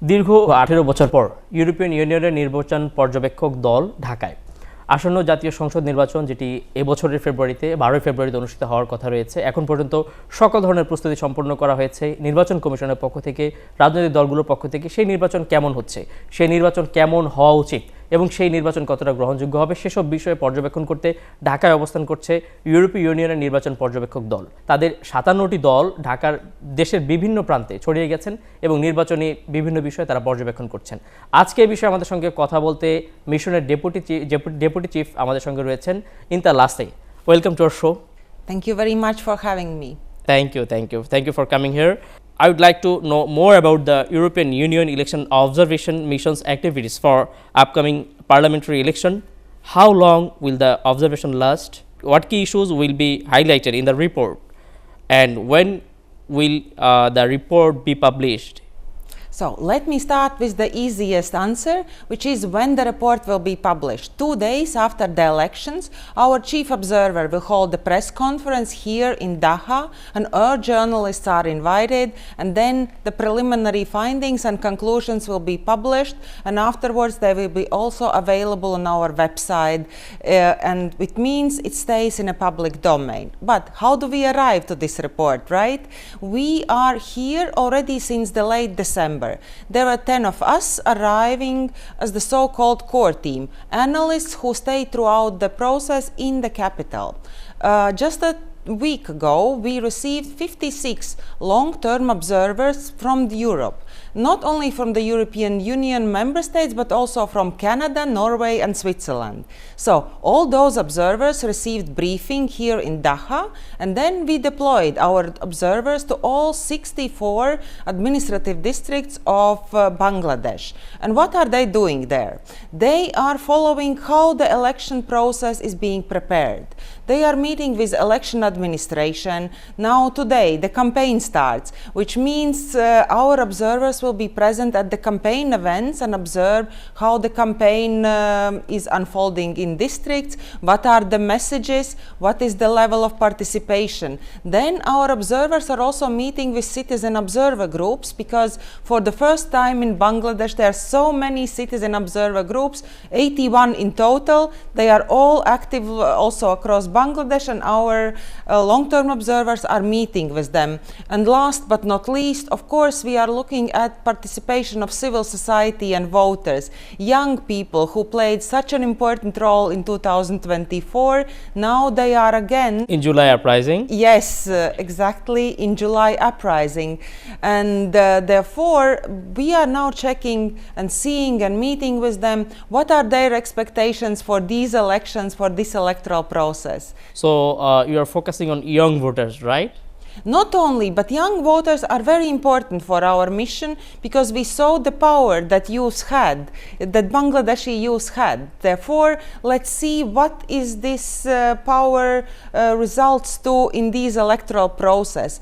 দীর্ঘ 18 বছর পর ইউরোপিয়ান ইউনিয়নের নির্বাচন পর্যবেক্ষক দল ঢাকায়। আসন্ন জাতীয় সংসদ নির্বাচন যেটি এবছরের ফেব্রুয়ারিতে 12 ফেব্রুয়ারিতে অনুষ্ঠিত হওয়ার কথা রয়েছে, এখন পর্যন্ত সকল ধরনের প্রস্তুতি সম্পন্ন করা হয়েছে নির্বাচন কমিশনের পক্ষ থেকে, রাজনৈতিক দলগুলোর পক্ষ থেকে। সেই নির্বাচন কেমন হচ্ছে, সেই নির্বাচন কেমন হওয়া উচিত এবং সেই নির্বাচন কতটা গ্রহণযোগ্য হবে সেসব বিষয়ে পর্যবেক্ষণ করতে ঢাকায় অবস্থান করছে ইউরোপীয় ইউনিয়নের নির্বাচন পর্যবেক্ষক দল। তাদের 57টি দল ঢাকার দেশের বিভিন্ন প্রান্তে ছড়িয়ে গেছেন এবং নির্বাচনী বিভিন্ন বিষয়ে তারা পর্যবেক্ষণ করছেন। আজকে এই বিষয়ে আমাদের সঙ্গে কথা বলতে মিশনের ডেপুটি চিফ আমাদের সঙ্গে রয়েছেন ইন্তা লাসে। Welcome to our show. Thank you very much for having me. Thank you for coming here. I would like to know more about the European Union election observation missions activities for upcoming parliamentary election. How long will the observation last? What key issues will be highlighted in the report? And when will the report be published? So let me start with the easiest answer, which is when the report will be published. 2 days after the elections, our chief observer will hold a press conference here in Dhaka, and all journalists are invited, and then the preliminary findings and conclusions will be published, and afterwards they will be also available on our website, and it means it stays in a public domain. But how do we arrive to this report, right? We are here already since the late December. There are 10 of us arriving as the so-called core team, analysts who stay throughout the process in the capital. Just a week ago, we received 56 long-term observers from Europe, not only from the European Union member states, but also from Canada, Norway, and Switzerland. So all those observers received briefing here in Dhaka, and then we deployed our observers to all 64 administrative districts of Bangladesh. And what are they doing there? They are following how the election process is being prepared. They are meeting with election administration. Now today the campaign starts, which means our observers will be present at the campaign events and observe how the campaign is unfolding in districts, what are the messages, what is the level of participation. Then our observers are also meeting with citizen observer groups, because for the first time in Bangladesh there are so many citizen observer groups, 81 in total. They are all active also across Bangladesh, and our long-term observers are meeting with them. And last but not least, of course, we are looking at participation of civil society and voters, young people who played such an important role in 2024. Now they are again In July uprising? Yes, exactly, in July uprising. And therefore, we are now checking and seeing and meeting with them what are their expectations for these elections, for this electoral process. So you are focusing on young voters, right? Not only, but young voters are very important for our mission, because we saw the power that youth had, that Bangladeshi youth had. Therefore, let's see what is this power results to in these electoral process.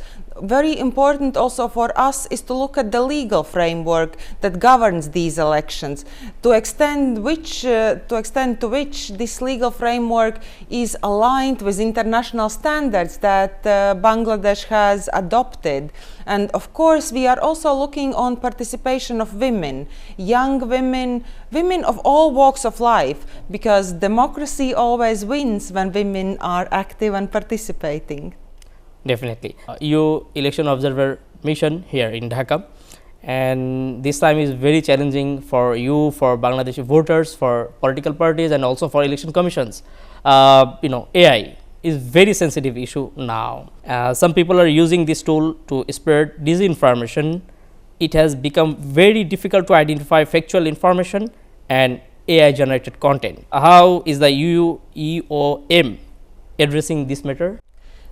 Very important also for us is to look at the legal framework that governs these elections, to extend to which this legal framework is aligned with international standards that Bangladesh has adopted. And of course, we are also looking on participation of women, young women, women of all walks of life, because democracy always wins when women are active and participating. Definitely. You election observer mission here in Dhaka, and this time is very challenging for you, for Bangladeshi voters, for political parties, and also for election commissions. AI is very sensitive issue now. Some people are using this tool to spread disinformation. It has become very difficult to identify factual information and AI generated content. How is the UEOM addressing this matter?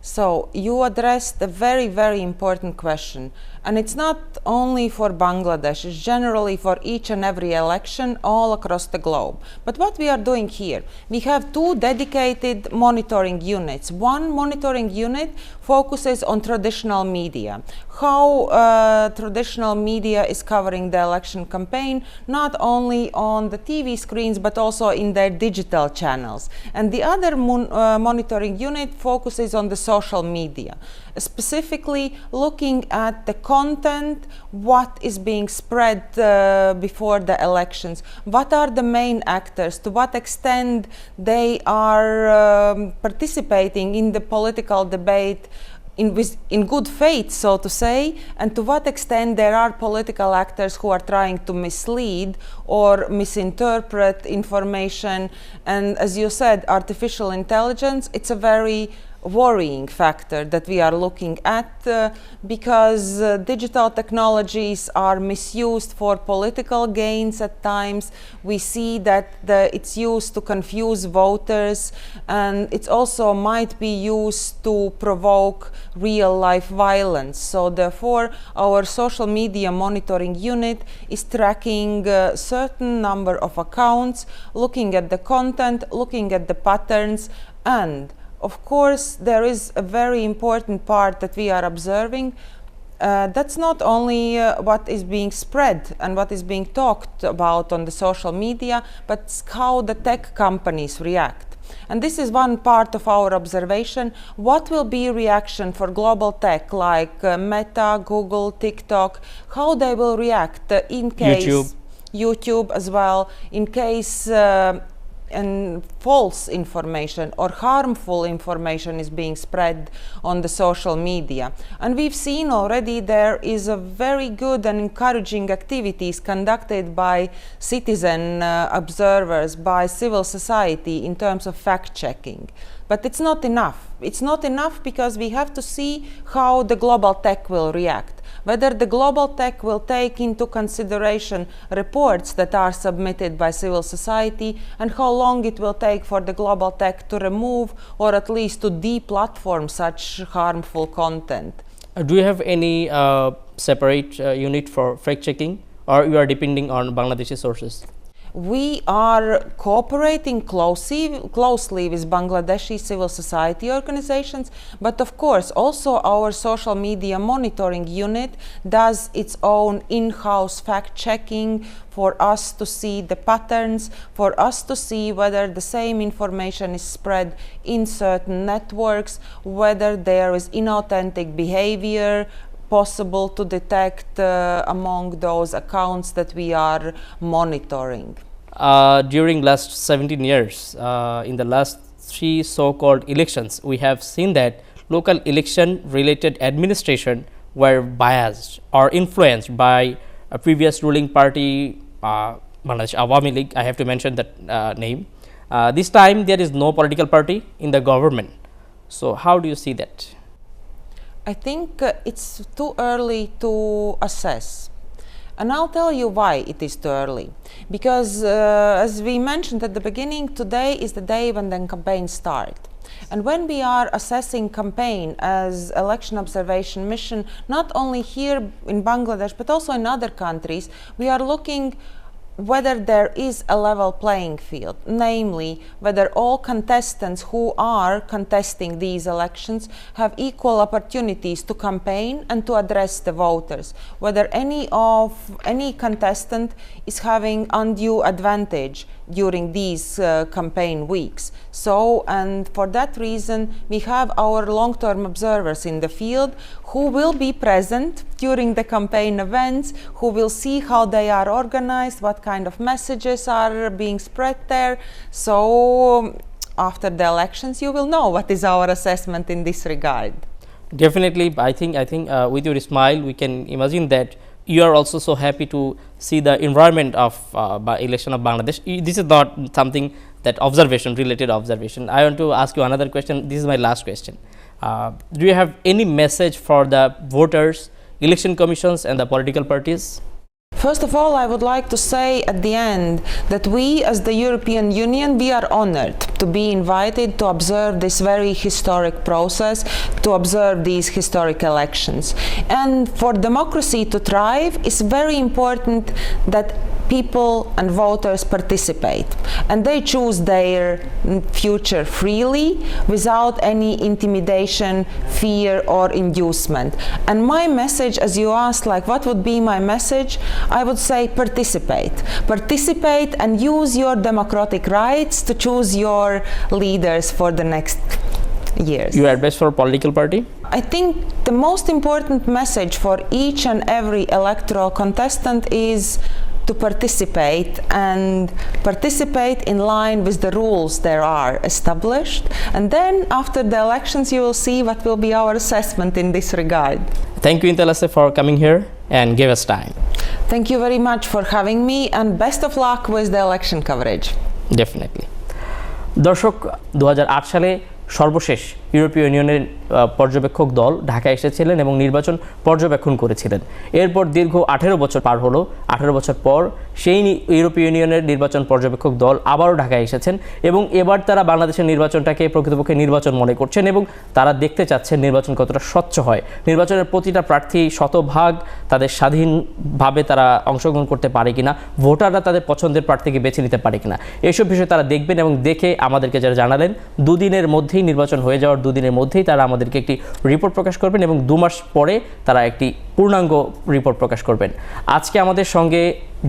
So you addressed a very, very important question. And it's not only for Bangladesh, it's generally for each and every election all across the globe. But what we are doing here, we have 2 dedicated monitoring units. One monitoring unit focuses on traditional media, how traditional media is covering the election campaign, not only on the TV screens, but also in their digital channels. And the other monitoring unit focuses on the social media, specifically looking at the content, what is being spread before the elections, what are the main actors, to what extent they are participating in the political debate in good faith, so to say, and to what extent there are political actors who are trying to mislead or misinterpret information. And as you said, artificial intelligence, it's a very worrying factor that we are looking at because digital technologies are misused for political gains at times. We see that it's used to confuse voters, and it also might be used to provoke real life violence. So therefore our social media monitoring unit is tracking a certain number of accounts, looking at the content, looking at the patterns, and of course, there is a very important part that we are observing. That's not only what is being spread and what is being talked about on the social media, but how the tech companies react. And this is one part of our observation. What will be reaction for global tech like Meta, Google, TikTok, how they will react in case YouTube as well, in case and false information or harmful information is being spread on the social media. And we've seen already there is a very good and encouraging activities conducted by citizen observers, by civil society in terms of fact-checking. But it's not enough. It's not enough because we have to see how the global tech will react. Whether the global tech will take into consideration reports that are submitted by civil society, and how long it will take for the global tech to remove or at least to deplatform such harmful content. Do you have any separate unit for fact checking, or you are depending on Bangladeshi sources? We are cooperating closely with Bangladeshi civil society organizations, but of course also our social media monitoring unit does its own in-house fact-checking for us to see the patterns, for us to see whether the same information is spread in certain networks, whether there is inauthentic behavior possible to detect among those accounts that we are monitoring. During last 17 years, in the last 3 so-called elections, we have seen that local election related administration were biased or influenced by a previous ruling party, Bangladesh Awami League. I have to mention that name. This time there is no political party in the government. So how do you see that? I think it's too early to assess. And I'll tell you why it is too early. Because as we mentioned at the beginning, today is the day when the campaign starts. And when we are assessing campaign as election observation mission, not only here in Bangladesh, but also in other countries, we are looking whether there is a level playing field, namely whether all contestants who are contesting these elections have equal opportunities to campaign and to address the voters, whether any contestant is having undue advantage during these campaign weeks. So, and for that reason, we have our long-term observers in the field who will be present during the campaign events, who will see how they are organized, what kind of messages are being spread there. So after the elections, you will know what is our assessment in this regard. Definitely, I think with your smile, we can imagine that you are also so happy to see the environment of election of Bangladesh. This is not something that related observation. I want to ask you another question. This is my last question. Do you have any message for the voters, election commissions and the political parties? First of all, I would like to say at the end that we as the European Union, we are honored to be invited to observe this very historic process, to observe these historic elections. And for democracy to thrive, it's very important that people and voters participate and they choose their future freely without any intimidation, fear or inducement. And my message, as you asked, like what would be my message, I would say participate and use your democratic rights to choose your leaders for the next years. You advise for a political party? I think the most important message for each and every electoral contestant is to participate and participate in line with the rules that are established, and then after the elections you will see what will be our assessment in this regard. Thank you, Intelase, for coming here and give us time. Thank you very much for having me, and best of luck with the election coverage. Definitely. দর্শক 2008 সালে সর্বশেষ ইউরোপীয় ইউনিয়নের পর্যবেক্ষক দল ঢাকায় এসেছিলেন এবং নির্বাচন পর্যবেক্ষণ করেছিলেন। এরপর দীর্ঘ 18 বছর পার হলো। 18 বছর পর সেই ইউরোপীয় ইউনিয়নের নির্বাচন পর্যবেক্ষক দল আবারও ঢাকায় এসেছেন এবং এবার তারা বাংলাদেশের নির্বাচনটাকে প্রকৃতপক্ষে নির্বাচন মনে করছেন এবং তারা দেখতে চাচ্ছেন নির্বাচন কতটা স্বচ্ছ হয়, নির্বাচনের প্রতিটা প্রার্থী শতভাগ তাদের স্বাধীনভাবে তারা অংশগ্রহণ করতে পারে কিনা, ভোটাররা তাদের পছন্দের প্রার্থীকে বেছে নিতে পারে কিনা, এইসব বিষয়ে তারা দেখবেন এবং দেখে আমাদেরকে যারা জানালেন দুদিনের মধ্যেই নির্বাচন হয়ে যাওয়ার দুদিনের মধ্যেই তারা আমাদেরকে একটি রিপোর্ট প্রকাশ করবেন এবং 2 মাস পরে তারা একটি পূর্ণাঙ্গ রিপোর্ট প্রকাশ করবেন। আজকে আমাদের সঙ্গে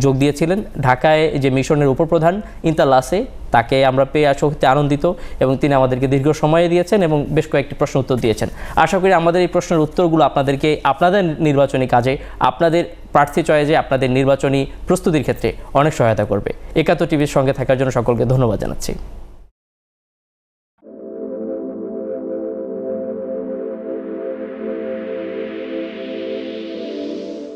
যোগ দিয়েছিলেন ঢাকায় যে মিশনের উপপ্রধান ইন্তালাসে, তাকে আমরা পেয়ে সত্যি আনন্দিত এবং তিনি আমাদেরকে দীর্ঘ সময় দিয়েছেন এবং বেশ কয়েকটি প্রশ্ন উত্তর দিয়েছেন। আশা করি আমাদের এই প্রশ্নের উত্তরগুলো আপনাদেরকে আপনাদের নির্বাচনী কাজে, আপনাদের প্রার্থী চয়েসে, আপনাদের নির্বাচনী প্রস্তুতির ক্ষেত্রে অনেক সহায়তা করবে। একাত্তর টিভির সঙ্গে থাকার জন্য সকলকে ধন্যবাদ জানাচ্ছি।